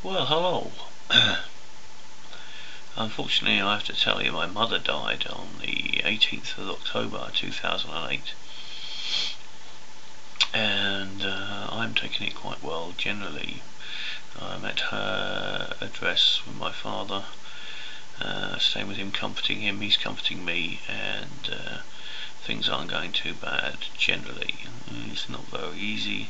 Well, hello. Unfortunately, I have to tell you my mother died on the 18th of October 2008, and I'm taking it quite well generally. I'm at her address with my father, staying with him, comforting him, he's comforting me, and things aren't going too bad generally. It's not very easy.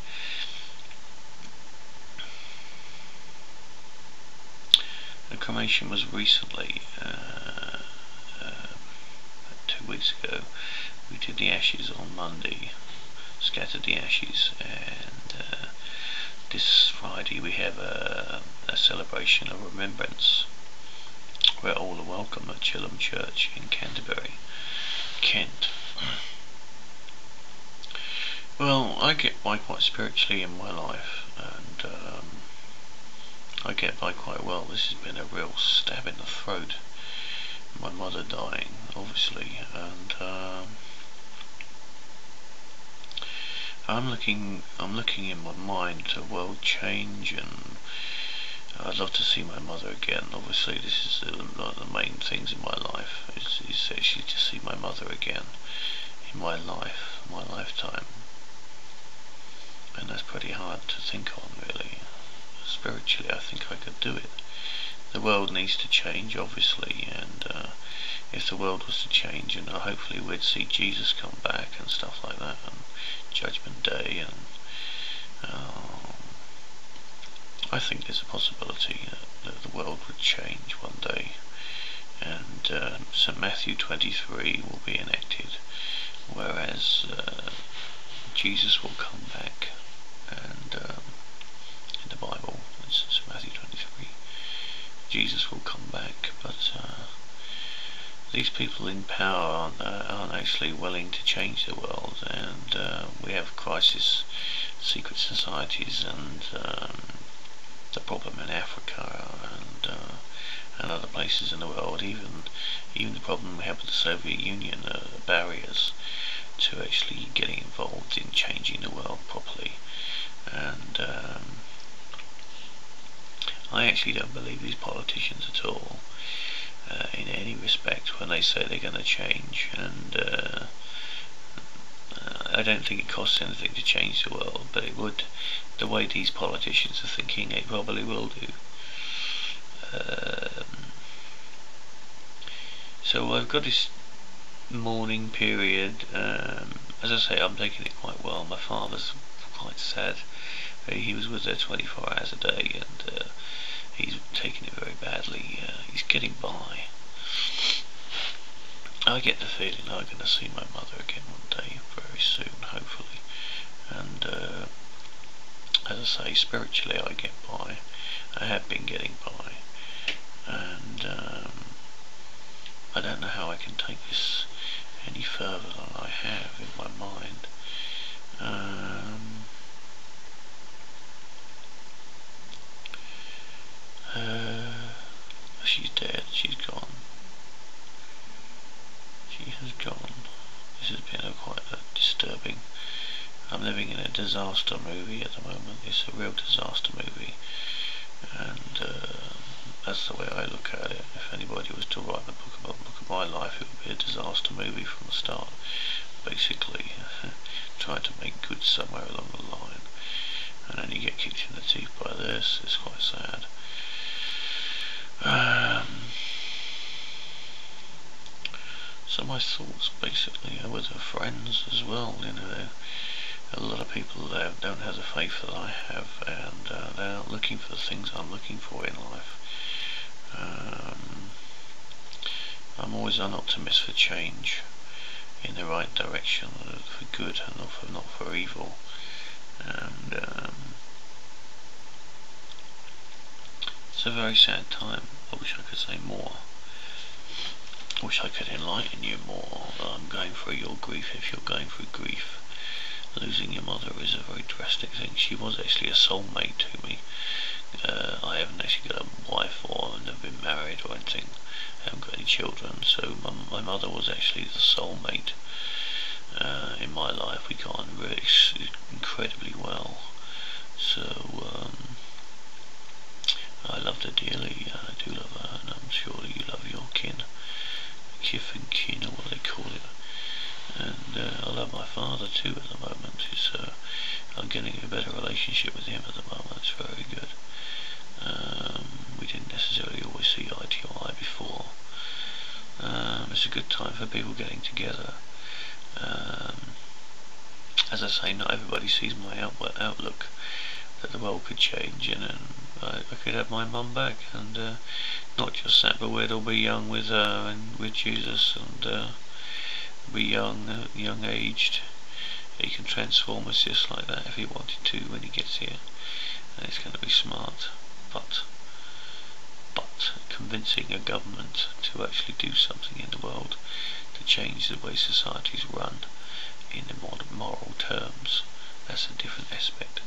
The cremation was recently, 2 weeks ago. We did the ashes on Monday, scattered the ashes, and this Friday we have a celebration of remembrance where all are welcome at Chilham Church in Canterbury, Kent. Well, I get by quite spiritually in my life, and I get by quite well. This has been a real stab in the throat, my mother dying, obviously, and I'm looking in my mind to world change, and I'd love to see my mother again. Obviously, this is one of the main things in my life, is actually to see my mother again in my life, my lifetime, and that's pretty hard to think on, really. Spiritually, I think I could do it. The world needs to change, obviously, and if the world was to change, and hopefully we'd see Jesus come back and stuff like that, and Judgment Day, and I think there's a possibility that the world would change one day, and St. Matthew 23 will be enacted, whereas Jesus will come back, and in the Bible, it's St. Matthew 23, Jesus will come back, but these people in power aren't actually willing to change the world, and we have crisis, secret societies, and the problem in Africa, and other places in the world, even the problem we have with the Soviet Union, barriers to actually getting involved in changing the world properly. And I actually don't believe these politicians at all, in any respect, when they say they're going to change, and I don't think it costs anything to change the world, but it would. The way these politicians are thinking, it probably will do. So I've got this mourning period. As I say, I'm taking it quite well. My father's quite sad. He was with her 24 hours a day, and he's taking it very badly. He's getting by. I get the feeling I'm going to see my mother again one day, very soon, hopefully. And as I say, spiritually I get by. I have been getting by, and I don't know how I can take this any further than I have in my mind. She's dead, she's gone. She has gone. This has been quite disturbing. I'm living in a disaster movie at the moment. It's a real disaster movie, and that's the way I look at it. If anybody was to write a book of my life, it would be a disaster movie from the start, basically. Trying to make good somewhere along the line, and then you get kicked in the teeth by this. It's quite sad. So my thoughts basically are with her friends as well. You know, a lot of people that don't have the faith that I have, and they're not looking for the things I'm looking for in life. I'm always an optimist for change, in the right direction, for good and not for evil. And it's a very sad time. I wish I could say more. I wish I could enlighten you more. I'm going through your grief. If you're going through grief, losing your mother is a very drastic thing. She was actually a soulmate to me. I haven't actually got a wife, or I've never been married or anything. I haven't got any children, so my mother was actually the soulmate in my life. We got on really incredibly well. So surely you love your kin, kith and kin, or what they call it. And I love my father too at the moment. I'm getting a better relationship with him at the moment. It's very good. We didn't necessarily always see eye to eye before. It's a good time for people getting together. As I say, not everybody sees my outlook that the world could change, and I could have my mum back, and not just sat but where they'll be young with her and with Jesus, and be young aged. He can transform us just like that if he wanted to when he gets here, and it's going to be smart, but convincing a government to actually do something in the world to change the way societies run in the moral terms, that's a different aspect.